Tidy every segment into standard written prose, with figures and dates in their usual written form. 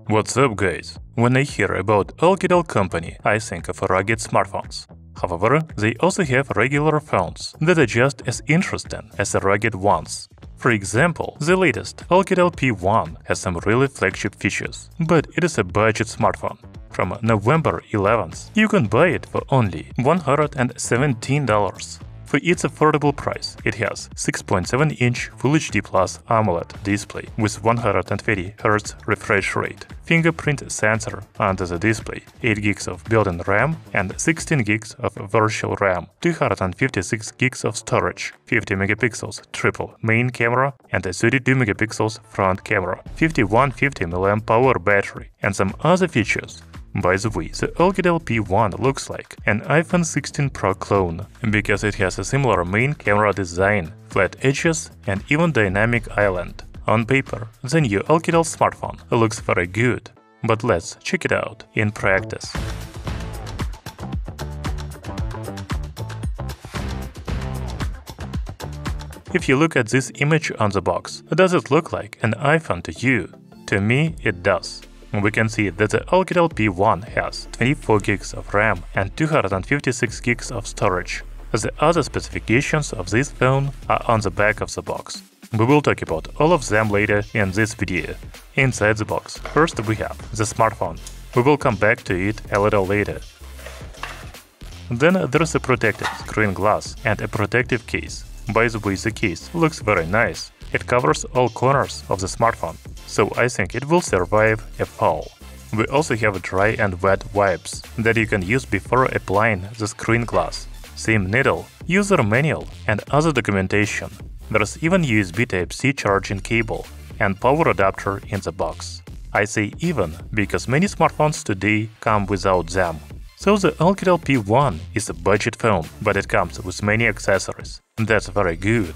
What's up, guys? When I hear about OUKITEL company, I think of rugged smartphones. However, they also have regular phones that are just as interesting as the rugged ones. For example, the latest OUKITEL P1 has some really flagship features, but it is a budget smartphone. From November 11th, you can buy it for only $117. For its affordable price, it has 6.7-inch Full HD Plus AMOLED display with 120 Hz refresh rate, fingerprint sensor under the display, 8 GB of built-in RAM and 16 GB of virtual RAM, 256 GB of storage, 50 megapixels triple main camera and a 32 megapixels front camera, 5150 mAh power battery, and some other features. By the way, the OUKITEL P1 looks like an iPhone 16 Pro clone, because it has a similar main camera design, flat edges and even dynamic island. On paper, the new OUKITEL smartphone looks very good, but let's check it out in practice. If you look at this image on the box, does it look like an iPhone to you? To me, it does. We can see that the OUKITEL P1 has 24 GB of RAM and 256 GB of storage. The other specifications of this phone are on the back of the box. We will talk about all of them later in this video. Inside the box, first we have the smartphone. We will come back to it a little later. Then there's a protective screen glass and a protective case. By the way, the case looks very nice. It covers all corners of the smartphone, so I think it will survive a fall. We also have dry and wet wipes that you can use before applying the screen glass, same needle, user manual and other documentation. There's even USB Type-C charging cable and power adapter in the box. I say even because many smartphones today come without them. So the OUKITEL P1 is a budget phone, but it comes with many accessories. That's very good.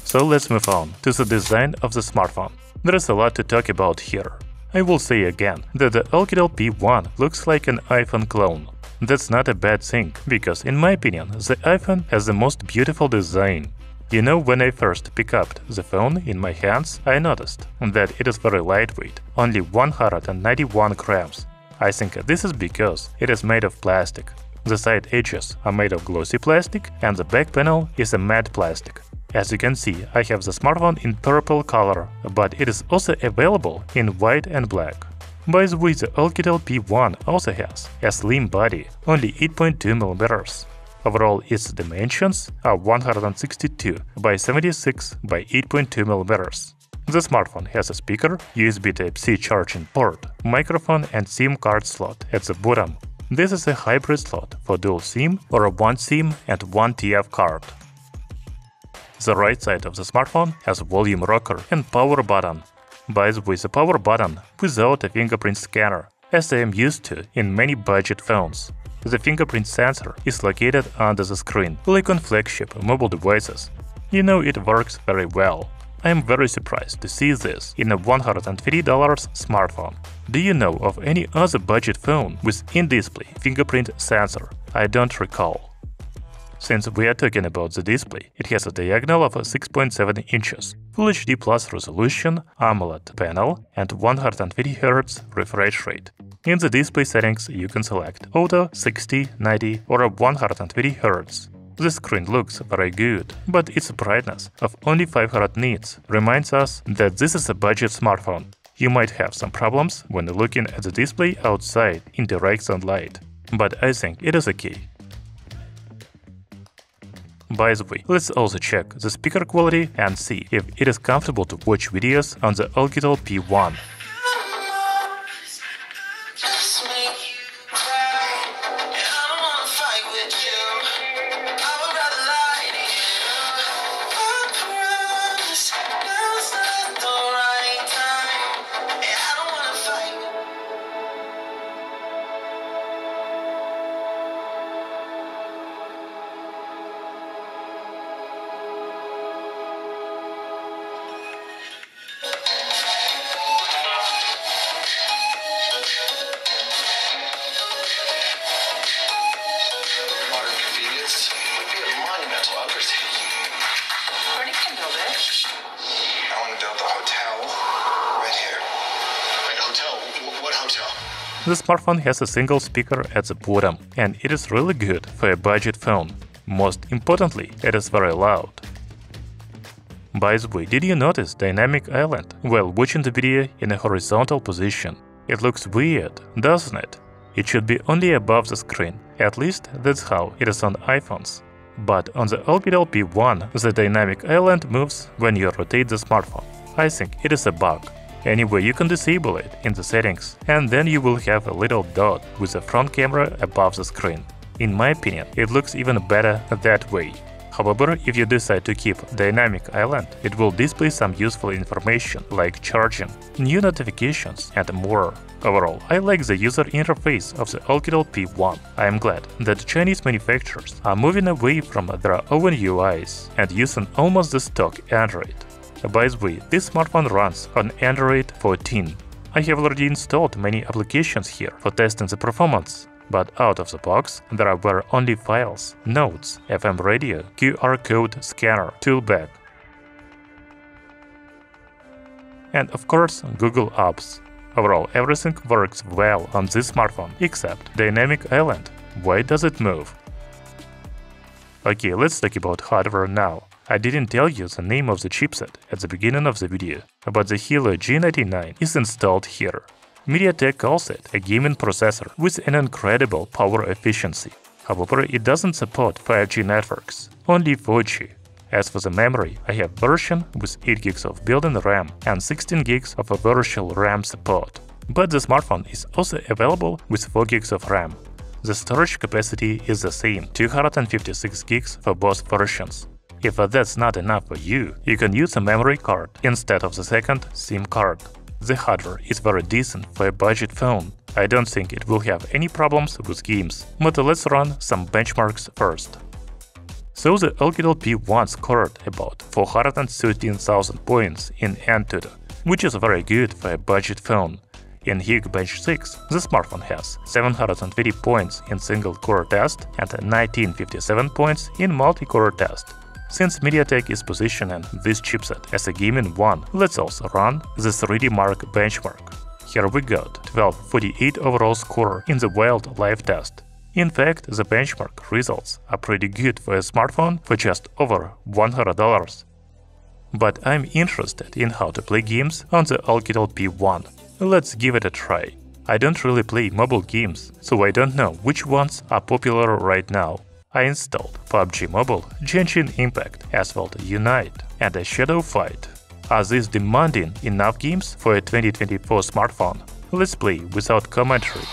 So let's move on to the design of the smartphone. There is a lot to talk about here. I will say again that the OUKITEL P1 looks like an iPhone clone. That's not a bad thing, because in my opinion, the iPhone has the most beautiful design. You know, when I first picked up the phone in my hands, I noticed that it is very lightweight, only 191 grams. I think this is because it is made of plastic. The side edges are made of glossy plastic and the back panel is a matte plastic. As you can see, I have the smartphone in purple color, but it is also available in white and black. By the way, the OUKITEL P1 also has a slim body, only 8.2 mm. Overall, its dimensions are 162 by 76 by 8.2 mm. The smartphone has a speaker, USB Type-C charging port, microphone and SIM card slot at the bottom. This is a hybrid slot for dual SIM or a one SIM and one TF card. The right side of the smartphone has volume rocker and power button. By the way, the power button without a fingerprint scanner, as I am used to in many budget phones. The fingerprint sensor is located under the screen, like on flagship mobile devices. You know, it works very well. I am very surprised to see this in a $150 smartphone. Do you know of any other budget phone with in-display fingerprint sensor? I don't recall. Since we are talking about the display, it has a diagonal of 6.7 inches, Full HD Plus resolution, AMOLED panel and 120 Hz refresh rate. In the display settings you can select Auto, 60, 90 or 120 Hz. The screen looks very good, but its brightness of only 500 nits reminds us that this is a budget smartphone. You might have some problems when looking at the display outside in direct sunlight, but I think it is okay. By the way, let's also check the speaker quality and see if it is comfortable to watch videos on the OUKITEL P1. The smartphone has a single speaker at the bottom, and it is really good for a budget phone. Most importantly, it is very loud. By the way, did you notice dynamic island while watching the video in a horizontal position? It looks weird, doesn't it? It should be only above the screen, at least that's how it is on iPhones. But on the OUKITEL P1, the dynamic island moves when you rotate the smartphone. I think it is a bug. Anyway, you can disable it in the settings, and then you will have a little dot with the front camera above the screen. In my opinion, it looks even better that way. However, if you decide to keep dynamic island, it will display some useful information like charging, new notifications, and more. Overall, I like the user interface of the OUKITEL P1. I am glad that Chinese manufacturers are moving away from their own UIs and using almost the stock Android. By the way, this smartphone runs on Android 14. I have already installed many applications here for testing the performance. But out of the box, there were only files, notes, FM radio, QR code scanner, toolbar, and of course Google Apps. Overall, everything works well on this smartphone except dynamic island. Why does it move? Okay, let's talk about hardware now. I didn't tell you the name of the chipset at the beginning of the video, but the Helio G99 is installed here. MediaTek calls it a gaming processor with an incredible power efficiency. However, it doesn't support 5G networks, only 4G. As for the memory, I have version with 8 GB of built-in RAM and 16 GB of a virtual RAM support. But the smartphone is also available with 4 GB of RAM. The storage capacity is the same, 256 GB for both versions. If that's not enough for you, you can use a memory card instead of the second SIM card. The hardware is very decent for a budget phone. I don't think it will have any problems with games, but let's run some benchmarks first. So the OUKITEL P1 scored about 413,000 points in AnTuTu, which is very good for a budget phone. In Geekbench 6, the smartphone has 720 points in single-core test and 1957 points in multi-core test. Since MediaTek is positioning this chipset as a gaming one, let's also run the 3D Mark benchmark. Here we got 1248 overall score in the wild live test. In fact, the benchmark results are pretty good for a smartphone for just over $100. But I'm interested in how to play games on the OUKITEL P1. Let's give it a try. I don't really play mobile games, so I don't know which ones are popular right now. I installed PUBG Mobile, Genshin Impact, Asphalt Unite, and a Shadow Fight. Are these demanding enough games for a 2024 smartphone? Let's play without commentary.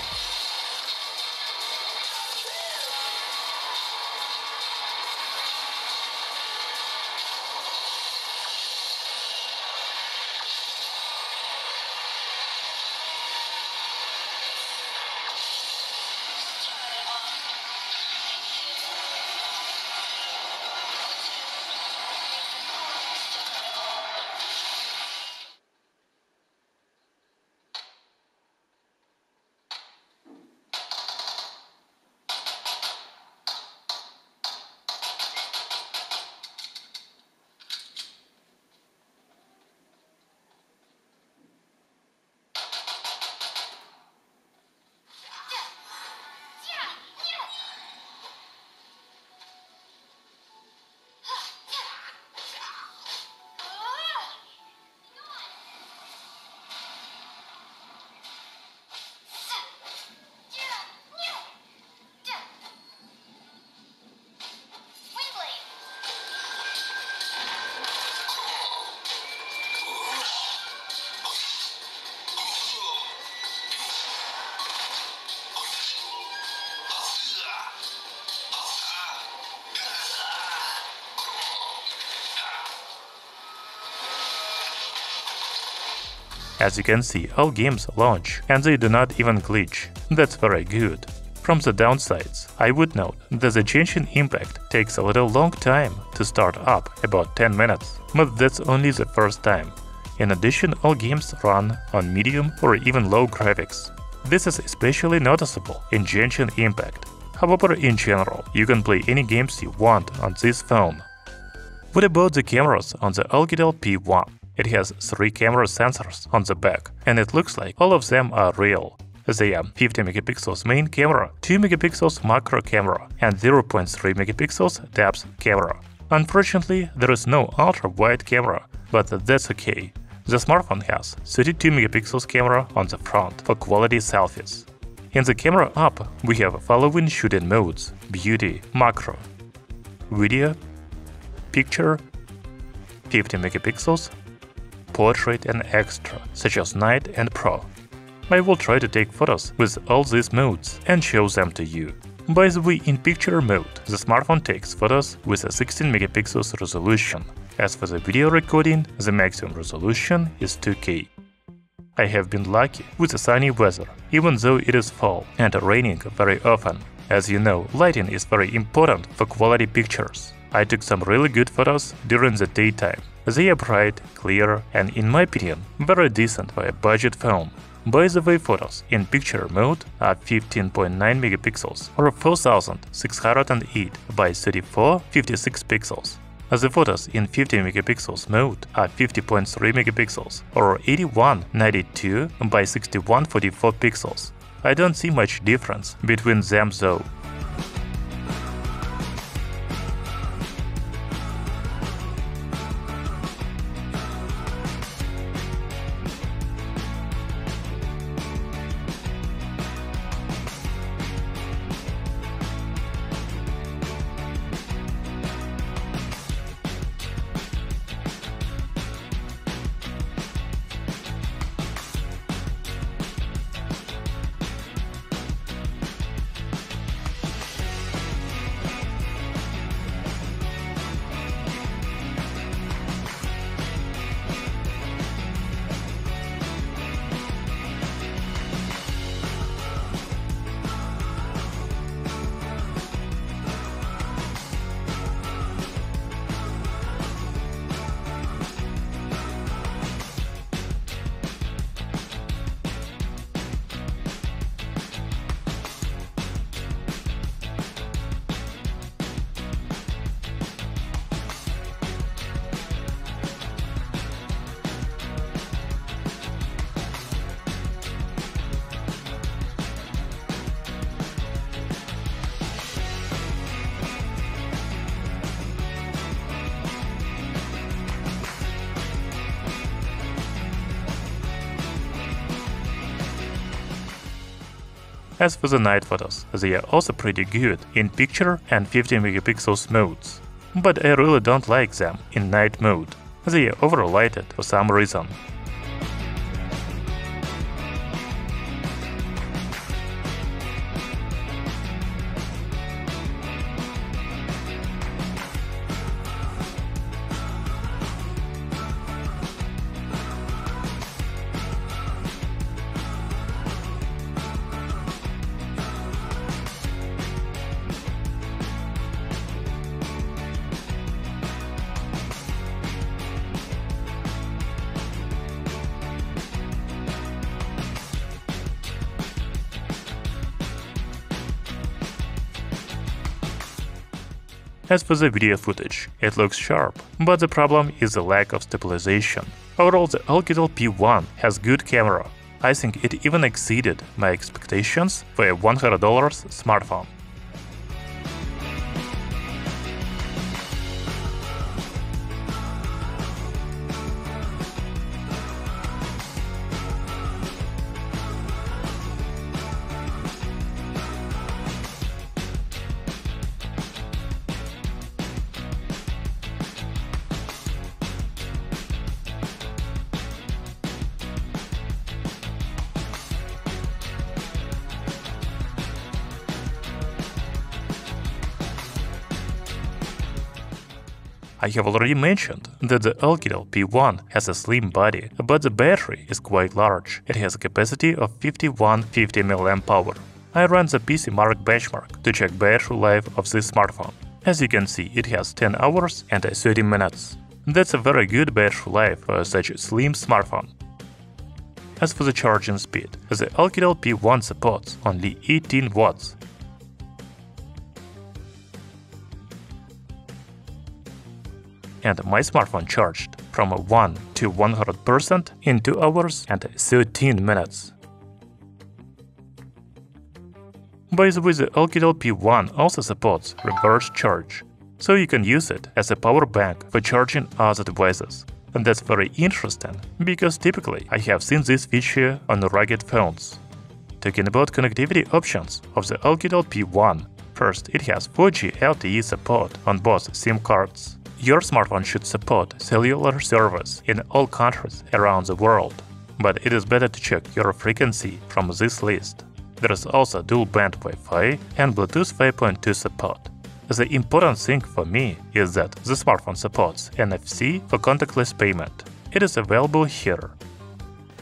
As you can see, all games launch, and they do not even glitch. That's very good. From the downsides, I would note that the Genshin Impact takes a little long time to start up, about 10 minutes, but that's only the first time. In addition, all games run on medium or even low graphics. This is especially noticeable in Genshin Impact. However, in general, you can play any games you want on this phone. What about the cameras on the OUKITEL P1? It has 3 camera sensors on the back, and it looks like all of them are real. They are 50 megapixels main camera, 2 megapixels macro camera, and 0.3 megapixels depth camera. Unfortunately, there is no ultra-wide camera, but that's okay. The smartphone has 32 megapixels camera on the front for quality selfies. In the camera app, we have following shooting modes: beauty, macro, video, picture, 50 megapixels, portrait and extra, such as night and pro. I will try to take photos with all these modes and show them to you. By the way, in picture mode, the smartphone takes photos with a 16 megapixels resolution. As for the video recording, the maximum resolution is 2K. I have been lucky with the sunny weather, even though it is fall and raining very often. As you know, lighting is very important for quality pictures. I took some really good photos during the daytime. They are bright, clear, and in my opinion, very decent for a budget phone. By the way, photos in picture mode are 15.9 megapixels or 4608 by 3456 pixels. The photos in 50 megapixels mode are 50.3 megapixels or 8192 by 6144 pixels. I don't see much difference between them though. As for the night photos, they are also pretty good in picture and 50 megapixels modes. But I really don't like them in night mode. They are overlighted for some reason. As for the video footage, it looks sharp, but the problem is the lack of stabilization. Overall, the OUKITEL P1 has good camera. I think it even exceeded my expectations for a $100 smartphone. I have already mentioned that the OUKITEL P1 has a slim body, but the battery is quite large. It has a capacity of 5150 mAh. I ran the PC Mark benchmark to check battery life of this smartphone. As you can see, it has 10 hours and 30 minutes. That's a very good battery life for such a slim smartphone. As for the charging speed, the OUKITEL P1 supports only 18 watts. And my smartphone charged from 1 to 100% in 2 hours and 13 minutes. By the way, the OUKITEL P1 also supports reverse charge, so you can use it as a power bank for charging other devices. And that's very interesting, because typically I have seen this feature on rugged phones. Talking about connectivity options of the OUKITEL P1, first, it has 4G LTE support on both SIM cards. Your smartphone should support cellular service in all countries around the world, but it is better to check your frequency from this list. There is also dual-band Wi-Fi and Bluetooth 5.2 support. The important thing for me is that the smartphone supports NFC for contactless payment. It is available here.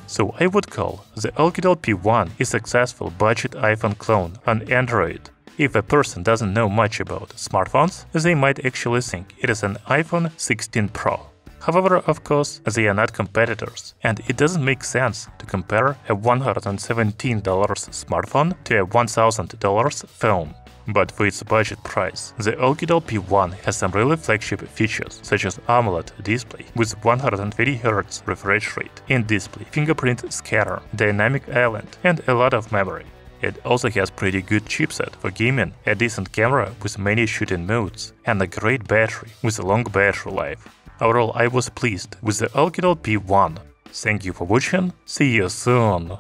So I would call the OUKITEL P1 a successful budget iPhone clone on Android. If a person doesn't know much about smartphones, they might actually think it is an iPhone 16 Pro. However, of course, they are not competitors, and it doesn't make sense to compare a $117 smartphone to a $1,000 phone. But for its budget price, the OUKITEL P1 has some really flagship features, such as AMOLED display with 120Hz refresh rate, in-display fingerprint scanner, dynamic island, and a lot of memory. It also has pretty good chipset for gaming, a decent camera with many shooting modes, and a great battery with a long battery life. Overall, I was pleased with the OUKITEL P1. Thank you for watching, see you soon!